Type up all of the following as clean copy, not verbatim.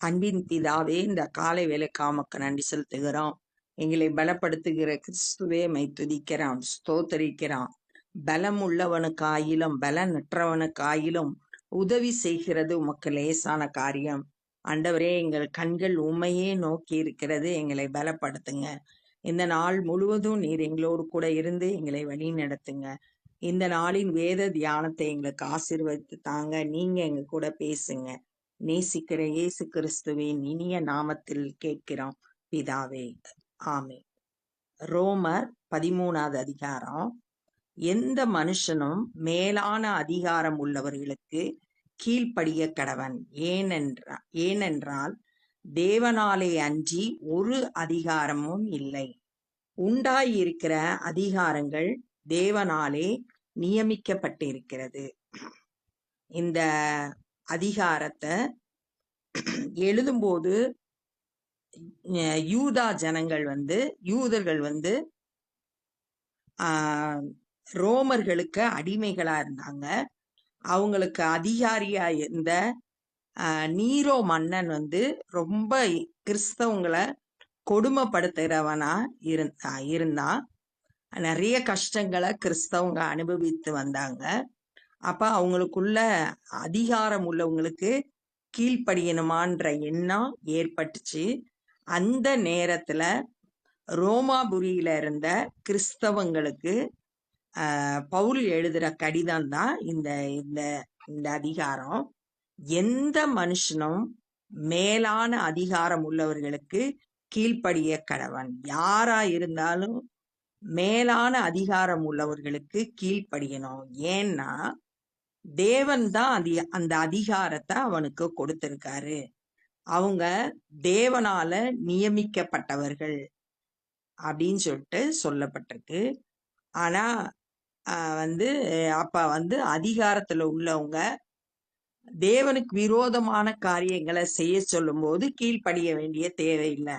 அன்பின் பிதாவே, இந்த காலை வேலைக்காக உமக்கு நன்றி செலுத்துகிறோம். எங்களை பலப்படுத்துகிற கிறிஸ்துவே மை துதிக்கிறான், ஸ்தோத்தரிக்கிறான். பலம் உள்ளவனுக்காயிலும் பலனற்றவனுக்காயிலும் உதவி செய்கிறது உமக்கு லேசான காரியம். ஆண்டவரே, எங்கள் கண்கள் உம்மையே நோக்கி இருக்கிறது. எங்களை பலப்படுத்துங்க. இந்த நாள் முழுவதும் நீர் எங்களோடு கூட இருந்து எங்களை வழி நடத்துங்க. இந்த நாளின் வேத தியானத்தை எங்களுக்கு ஆசீர்வதித்து தாங்க. நீங்க எங்க கூட பேசுங்க. நேசிக்கிற இயேசு கிறிஸ்துவின் இனிய நாமத்தில் கேட்கிறோம் பிதாவே, ஆமென். ரோமர் 13வது அதிகாரம். எந்த மனுஷனும் மேலான அதிகாரம் உள்ளவர்களுக்கு கீழ்ப்படிய கடவன். ஏனென்றால் தேவனாலே அன்றி ஒரு அதிகாரமும் இல்லை. உண்டாயிருக்கிற அதிகாரங்கள் தேவனாலே நியமிக்கப்பட்டிருக்கிறது. இந்த அதிகாரத்தை எழுதும்போது யூதர்கள் ரோமர்களுக்கு அடிமைகளா இருந்தாங்க. அவங்களுக்கு அதிகாரியா இருந்த நீரோ மன்னன் ரொம்ப கிறிஸ்தவங்களை கொடுமைப்படுத்துகிறவனா இருந்தான். நிறைய கஷ்டங்களை கிறிஸ்தவங்க அனுபவித்து வந்தாங்க. அப்ப அவங்களுக்குள்ள அதிகாரம் உள்ளவங்களுக்கு கீழ்ப்படியணுமான்ற எண்ணம் ஏற்பட்டுச்சு. அந்த நேரத்துல ரோமாபுரியில இருந்த கிறிஸ்தவங்களுக்கு பவுல் எழுதுற கடிதம் தான் இந்த இந்த இந்த அதிகாரம். எந்த மனுஷனும் மேலான அதிகாரம் உள்ளவர்களுக்கு கீழ்ப்படிய கடவன். யாரா இருந்தாலும் மேலான அதிகாரம் உள்ளவர்களுக்கு கீழ்ப்படியணும். ஏன்னா தேவன் தான் அந்த அதிகாரத்தை அவனுக்கு கொடுத்திருக்காரு. அவங்க தேவனால நியமிக்கப்பட்டவர்கள் அப்படின்னு சொல்லிட்டு சொல்லப்பட்டிருக்கு. ஆனா அப்ப அதிகாரத்துல உள்ளவங்க தேவனுக்கு விரோதமான காரியங்களை செய்ய சொல்லும் போது கீழ்ப்படிய வேண்டிய தேவையில்லை.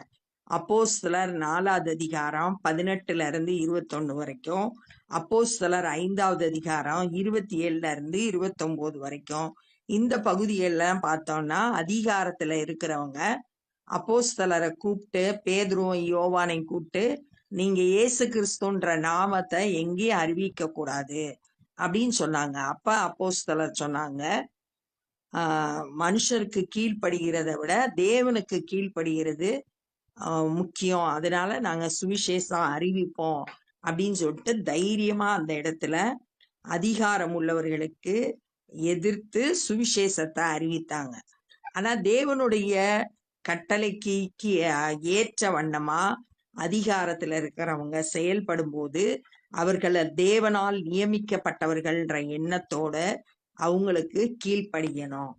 அப்போஸ்தலர் 4வது அதிகாரம் 18ல இருந்து 21 வரைக்கும், அப்போஸ்தலர் 5வது அதிகாரம் 27ல இருந்து 29 வரைக்கும் இந்த பகுதியெல்லாம் பார்த்தோம்னா அதிகாரத்துல இருக்கிறவங்க அப்போஸ்தலரை கூப்பிட்டு, பேதுருவும் யோவானையும் கூப்பிட்டு, நீங்க இயேசு கிறிஸ்துன்ற நாமத்தை எங்கேயும் அறிவிக்க கூடாது அப்படின்னு சொன்னாங்க. அப்ப அப்போஸ்தலர் சொன்னாங்க, மனுஷருக்கு கீழ்ப்படுகிறத விட தேவனுக்கு கீழ்ப்படுகிறது முக்கியம். அதனால நாங்க சுவிசேஷம் அறிவிப்போம் அப்படின்னு சொல்லிட்டு தைரியமா அந்த இடத்துல அதிகாரம் உள்ளவர்களுக்கு எதிர்த்து சுவிசேஷத்தை அறிவித்தாங்க. ஆனா தேவனுடைய கட்டளைக்கு ஏற்ற வண்ணமா அதிகாரத்துல இருக்கிறவங்க செயல்படும் போது அவர்களை தேவனால் நியமிக்கப்பட்டவர்கள்ன்ற எண்ணத்தோட அவங்களுக்கு கீழ்ப்படியணும்.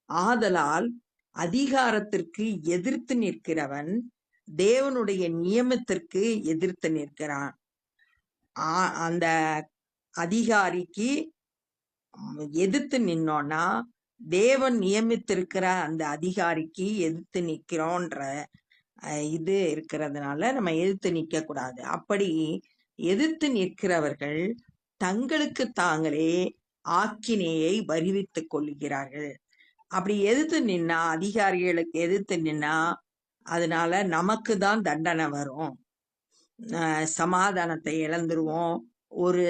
ஆதலால் அதிகாரத்திற்கு எதிர்த்து நிற்கிறவன் தேவனுடைய நியமத்திற்கு எதிர்த்து நிற்கிறான். அந்த அதிகாரிக்கு எதிர்த்து நின்னோன்னா தேவன் நியமித்திருக்கிற அந்த அதிகாரிக்கு எதிர்த்து நிற்கிறோன்ற இது இருக்கிறதுனால நம்ம எதிர்த்து நிற்க கூடாது. அப்படி எதிர்த்து நிற்கிறவர்கள் தங்களுக்கு தாங்களே ஆக்கினையை வருவித்துக் கொள்கிறார்கள். அப்படி எதிர்த்து நின்னா, அதிகாரிகளுக்கு எதிர்த்து நின்னா, அதனால நமக்கு தான் தண்டனை வரும். சமாதானத்தை இழந்துருவோம். ஒரு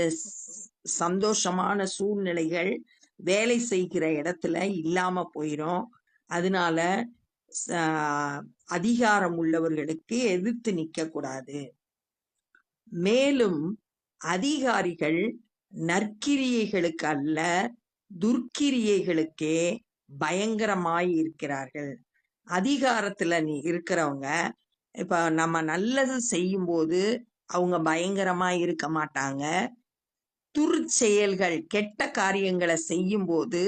சந்தோஷமான சூழ்நிலைகள் வேலை செய்கிற இடத்துல இல்லாம போயிடும். அதனால அதிகாரம் உள்ளவர்களுக்கு எதிர்த்து நிற்க கூடாது. மேலும் அதிகாரிகள் நற்கிரியைகளுக்கு அல்ல, துர்க்கிரியைகளுக்கே பயங்கரமாய் இருக்கிறார்கள். அதிகாரத்துல இருக்கிறவங்க இப்ப நம்ம நல்லது செய்யும் போது அவங்க பயங்கரமா இருக்க மாட்டாங்க. துர்ச்செயல்கள் கெட்ட காரியங்களை செய்யும் போது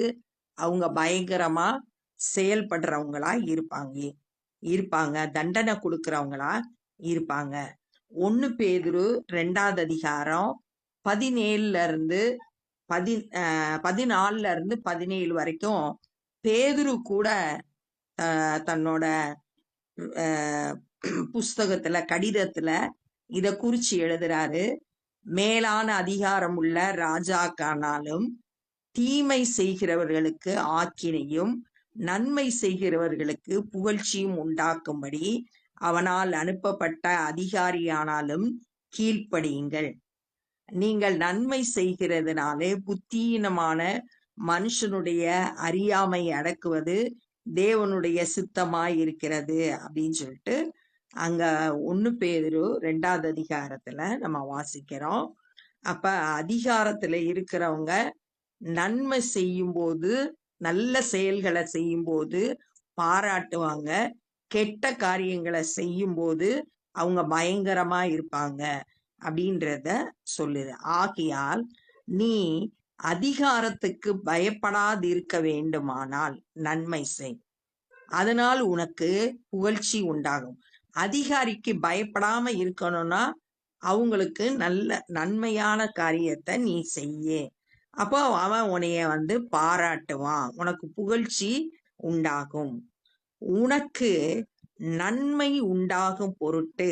அவங்க பயங்கரமா செயல்படுறவங்களா இருப்பாங்க. தண்டனை கொடுக்கறவங்களா இருப்பாங்க. 1 பேதுரு 2வது அதிகாரம் 14ல இருந்து 17 வரைக்கும் பேதுரு கூட தன்னோட புஸ்தகத்துல கடிதத்துல இத குறிச்சு எழுதுறாரு. மேலான அதிகாரம் உள்ள ராஜாக்கானாலும் தீமை செய்கிறவர்களுக்கு ஆக்கினையும் நன்மை செய்கிறவர்களுக்கு புகழ்ச்சியும் உண்டாக்கும்படி அவனால் அனுப்பப்பட்ட அதிகாரியானாலும் கீழ்ப்படியுங்கள். நீங்கள் நன்மை செய்கிறதுனாலே புத்தீனமான மனுஷனுடைய அறியாமை அடக்குவது தேவனுடைய சித்தமாய் இருக்கிறது அப்படின்னு சொல்லிட்டு அங்க 1 பேதுரு 2வது அதிகாரத்துல நம்ம வாசிக்கிறோம். அப்ப அதிகாரத்துல இருக்கிறவங்க நன்மை செய்யும் போது, நல்ல செயல்களை செய்யும் போது பாராட்டுவாங்க, கெட்ட காரியங்களை செய்யும் போது அவங்க பயங்கரமா இருப்பாங்க அப்படின்றத சொல்லுது. ஆகையால் நீ அதிகாரத்துக்கு பயப்படாதிருக்க வேண்டுமானால் நன்மை செய், அதனால் உனக்கு புகழ்ச்சி உண்டாகும். அதிகாரிக்கு பயப்படாம இருக்கணும்னா அவங்களுக்கு நல்ல நன்மையான காரியத்தை நீ செய்ய, அப்போ அவன் உன்னைய பாராட்டுவான், உனக்கு புகழ்ச்சி உண்டாகும். உனக்கு நன்மை உண்டாகும் பொருட்டு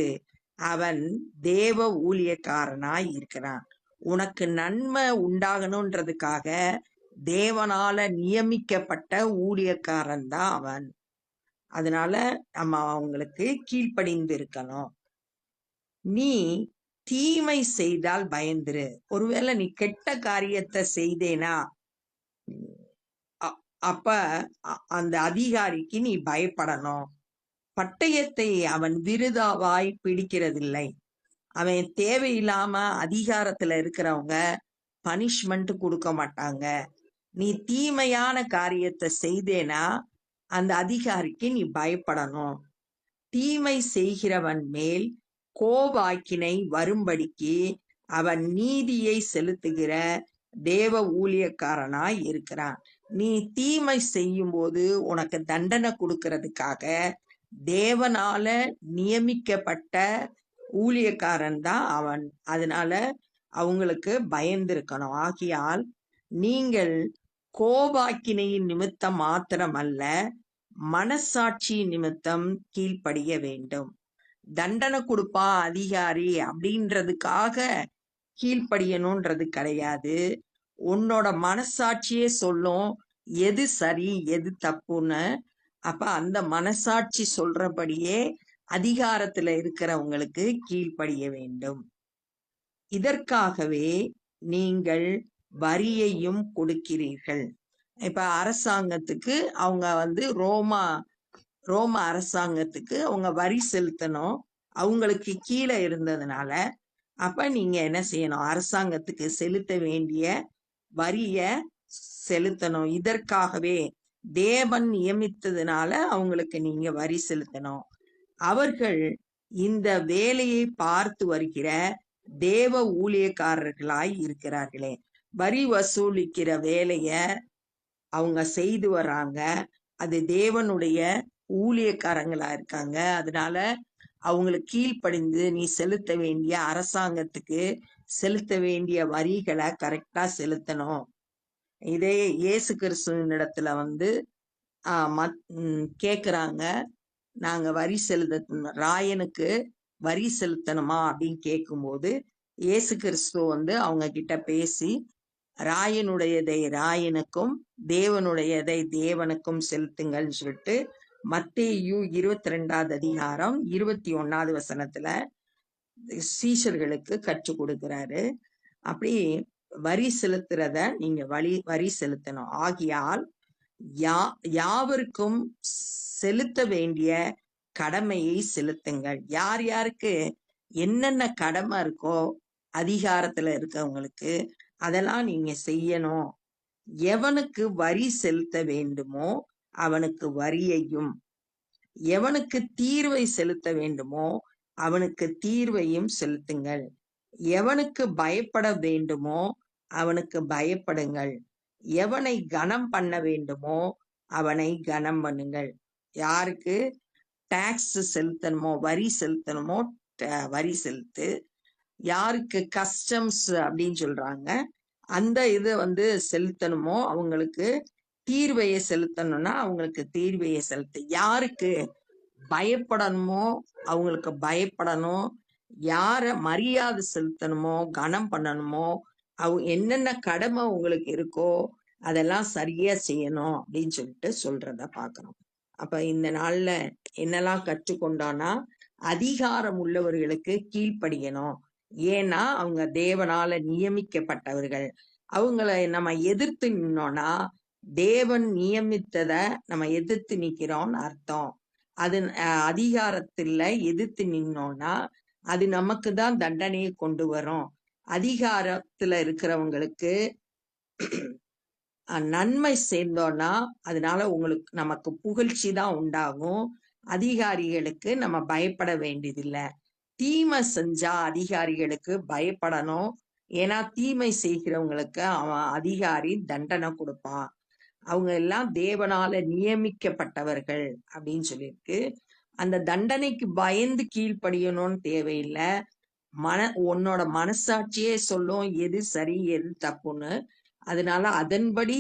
அவன் தேவ ஊழியக்காரனாய் இருக்கிறான். உனக்கு நன்மை உண்டாகணுன்றதுக்காக தேவனால நியமிக்கப்பட்ட ஊழியக்காரன் தான் அவன். அதனால நம்ம அவங்களுக்கு கீழ்ப்படிந்து இருக்கணும். நீ தீமை செய்தால் பயந்துரு. ஒருவேளை நீ கெட்ட காரியத்தை செய்தேனா அப்ப அந்த அதிகாரிக்கு நீ பயப்படணும். பட்டயத்தை அவன் விருதாவாய் பிடிக்கிறதில்லை. அவன் தேவையில்லாம அதிகாரத்துல இருக்கிறவங்க பனிஷ்மெண்ட் கொடுக்க மாட்டாங்க. நீ தீமையான காரியத்தை செய்தேனா அந்த அதிகாரிக்கு நீ பயப்படணும். தீமை செய்கிறவன் மேல் கோபாக்கினை வரும்படிக்கு அவன் நீதியை செலுத்துகிற தேவ ஊழியக்காரனாய் இருக்கிறான். நீ தீமை செய்யும் போது உனக்கு தண்டனை கொடுக்கறதுக்காக தேவனால நியமிக்கப்பட்ட ஊழியக்காரன் தான் அவன். அதனால அவங்களுக்கு பயந்திருக்கணும். ஆகையால் நீங்கள் கோபாக்கினையின் நிமித்தம் மாத்திரமல்ல, மனசாட்சி நிமித்தம் கீழ்ப்படிய வேண்டும். தண்டனை கொடுப்பா அதிகாரி அப்படின்றதுக்காக கீழ்ப்படியணும்ன்றது கிடையாது. உன்னோட மனசாட்சியே சொல்லும் எது சரி எது தப்புன்னு. அப்ப அந்த மனசாட்சி சொல்றபடியே அதிகாரத்துல இருக்கிறவங்களுக்கு கீழ்ப்படிய வேண்டும். இதற்காகவே நீங்கள் வரியையும் கொடுக்கிறீர்கள். இப்ப அரசாங்கத்துக்கு அவங்க ரோம அரசாங்கத்துக்கு அவங்க வரி செலுத்தணும். அவங்களுக்கு கீழே இருந்ததுனால அப்ப நீங்க என்ன செய்யணும்? அரசாங்கத்துக்கு செலுத்த வேண்டிய வரிய செலுத்தணும். இதற்காகவே தேவன் நியமித்ததுனால அவங்களுக்கு நீங்க வரி செலுத்தணும். அவர்கள் இந்த வேலையை பார்த்து வருகிற தேவ ஊழியக்காரர்களாய் இருக்கிறார்களே. வரி வசூலிக்கிற வேலைய அவங்க செய்து வர்றாங்க. அது தேவனுடைய ஊழியக்காரங்களா இருக்காங்க. அதனால அவங்களுக்கு கீழ்ப்படிந்து நீ செலுத்த வேண்டிய அரசாங்கத்துக்கு செலுத்த வேண்டிய வரிகளை கரெக்டா செலுத்தணும். இதே இயேசு கிறிஸ்துவின் இடத்துல கேக்குறாங்க, நாங்க வரி ராயனுக்கு வரி செலுத்தணுமா அப்படின்னு கேட்கும்போது இயேசு கிறிஸ்து அவங்க கிட்ட பேசி ராயனுடையதை ராயனுக்கும் தேவனுடையதை தேவனுக்கும் செலுத்துங்கள்னு சொல்லிட்டு மத்தேயு 22வது அதிகாரம் 21வது வசனத்துல சீஷர்களுக்கு கற்றுக் கொடுக்கிறாரு. அப்படி வரி செலுத்துறத நீங்க வரி செலுத்தணும். ஆகியால் யாவருக்கும் செலுத்த வேண்டிய கடமையை செலுத்துங்கள். யார் யாருக்கு என்னென்ன கடமை இருக்கோ அதிகாரத்துல இருக்கவங்களுக்கு அதெல்லாம் நீங்க செய்யணும். எவனுக்கு வரி செலுத்த வேண்டுமோ அவனுக்கு வரியையும், எவனுக்கு தீர்வை செலுத்த வேண்டுமோ அவனுக்கு தீர்வையும் செலுத்துங்கள். எவனுக்கு பயப்பட வேண்டுமோ அவனுக்கு பயப்படுங்கள். எவனை கனம் பண்ண வேண்டுமோ அவனை கனம் பண்ணுங்கள். யாருக்கு டாக்ஸ் செலுத்தணுமோ வரி செலுத்தணுமோ வரி செலுத்து. யாருக்கு கஸ்டம்ஸ் அப்படின்னு சொல்றாங்க அந்த இது செலுத்தணுமோ அவங்களுக்கு தீர்வையை செலுத்தணும்னா அவங்களுக்கு தீர்வையை செலுத்து. யாருக்கு பயப்படணுமோ அவங்களுக்கு பயப்படணும். யார மரியாதை செலுத்தணுமோ கனம் பண்ணணுமோ என்னென்ன கடமை உங்களுக்கு இருக்கோ அதெல்லாம் சரியா செய்யணும் அப்படின்னு சொல்லிட்டு சொல்றத பார்க்கிறோம். அப்ப இந்த நாள்ல என்னெல்லாம் கற்றுக்கொண்டோம்னா, அதிகாரம் உள்ளவர்களுக்கு கீழ்ப்படியணும். ஏன்னா அவங்க தேவனால நியமிக்கப்பட்டவர்கள். அவங்கள நம்ம எதிர்த்து நின்னோம்னா, தேவன் நியமித்தத நம்ம எதிர்த்து நிக்கிறோம்னு அர்த்தம். அது அதிகாரத்துல எதிர்த்து நின்னோம்னா, அது நமக்கு தான் தண்டனையை கொண்டு வரும். அதிகாரத்துல இருக்கிறவங்களுக்கு நன்மை சேர்ந்தோம்னா அதனால நமக்கு புகழ்ச்சி தான் உண்டாகும். அதிகாரிகளுக்கு நம்ம பயப்பட வேண்டியதில்லை. தீமை செஞ்சா அதிகாரிகளுக்கு பயப்படணும். ஏன்னா தீமை செய்கிறவங்களுக்கு அவன் அதிகாரி தண்டனை கொடுப்பான். அவங்க எல்லாம் தேவனால நியமிக்கப்பட்டவர்கள் அப்படின்னு சொல்லியிருக்கு. அந்த தண்டனைக்கு பயந்து கீழ்ப்படியணும்னு தேவையில்லை. உன்னோட மனசாட்சியே சொல்லும் எது சரி எது தப்புன்னு. அதனால அதன்படி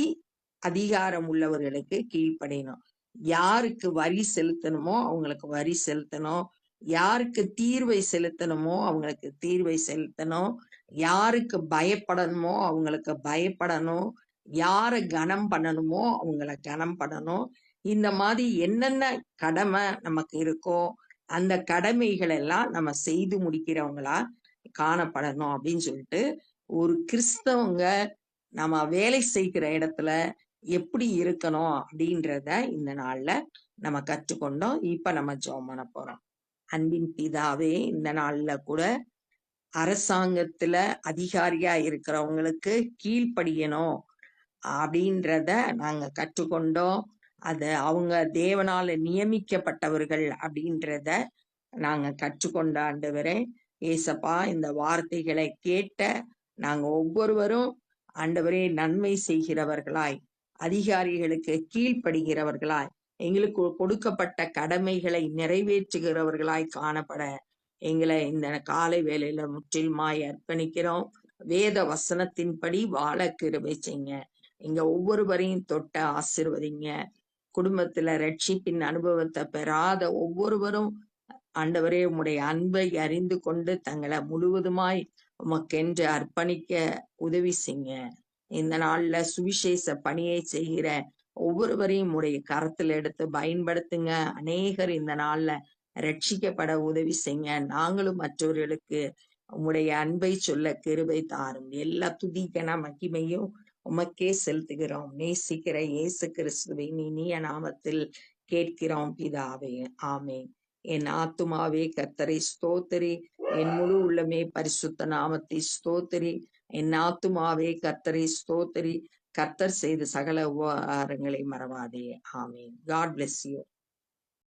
அதிகாரம் உள்ளவர்களுக்கு கீழ்ப்படியணும். யாருக்கு வரி செலுத்தணுமோ அவங்களுக்கு வரி செலுத்தணும். யாருக்கு தீர்வை செலுத்தணுமோ அவங்களுக்கு தீர்வை செலுத்தணும். யாருக்கு பயப்படணுமோ அவங்களுக்கு பயப்படணும். யாரை கனம் பண்ணணுமோ அவங்கள கனம் பண்ணணும். இந்த மாதிரி என்னென்ன கடமை நமக்கு இருக்கோ அந்த கடமைகள் எல்லாம் நம்ம செய்து முடிக்கிறவங்களா காணப்படணும் அப்படின்னு சொல்லிட்டு, ஒரு கிறிஸ்தவங்க நம்ம வேலை செய்கிற இடத்துல எப்படி இருக்கணும் அப்படின்றத இந்த நாள்ல நம்ம கற்றுக்கொண்டோம். இப்ப நம்ம ஜெபம் பண்ண போறோம். அன்பின் பிதாவே, இந்த நாள்ல கூட அரசாங்கத்துல அதிகாரியா இருக்கிறவங்களுக்கு கீழ்ப்படியணும் அப்படின்றத நாங்க கற்றுக்கொண்டோம். அத அவங்க தேவனால நியமிக்கப்பட்டவர்கள் அப்படின்றத நாங்க கற்றுக்கொண்ட ஆண்டவரே. ஏசப்பா, இந்த வார்த்தைகளை கேட்ட நாங்க ஒவ்வொருவரும் ஆண்டவரே நன்மை செய்கிறவர்களாய், அதிகாரிகளுக்கு கீழ்ப்படுகிறவர்களாய், எங்களுக்கு கொடுக்கப்பட்ட கடமைகளை நிறைவேற்றுகிறவர்களாய் காணப்பட எங்களை இந்த காலை வேளையில முற்றிலுமாய் அர்ப்பணிக்கிறோம். வேத வசனத்தின்படி வாழ கிருபை செய்யுங்க. எங்க ஒவ்வொருவரையும் தொட்ட ஆசீர்வதிங்க. குடும்பத்துல ரட்சிப்பின் அனுபவத்தை பெறாத ஒவ்வொருவரும் ஆண்டவரே உம்முடைய அன்பை அறிந்து கொண்டு தங்களை முழுவதுமாய் உமக்கென்று அர்ப்பணிக்க உதவி செய்யுங்க. இந்த நாள்ல சுவிசேஷ பணியை செய்கிற ஒவ்வொருவரையும் உடைய கரத்துல எடுத்து பயன்படுத்துங்க. அநேகர் இந்த நாள்ல ரட்சிக்கப்பட உதவி செய்யுங்க. நாங்களும் மற்றவர்களுக்கு உம்முடைய அன்பை சொல்ல கிருபை தாரும். எல்லா துதிக்கன மகிமையும் உமக்கே செலுத்துகிறோம். நேசிக்கிற இயேசு கிறிஸ்துவின் இனிய நாமத்தில் கேட்கிறோம் பிதாவே, ஆமென். என் ஆத்துமாவே கர்த்தரை ஸ்தோத்திரி, என் முழு உள்ளமே பரிசுத்த நாமத்தை ஸ்தோத்திரி. என் ஆத்துமாவே கர்த்தரை ஸ்தோத்திரி, கர்த்தர் செய்த சகல உபகாரங்களை மறவாதே. ஆமென். God bless you.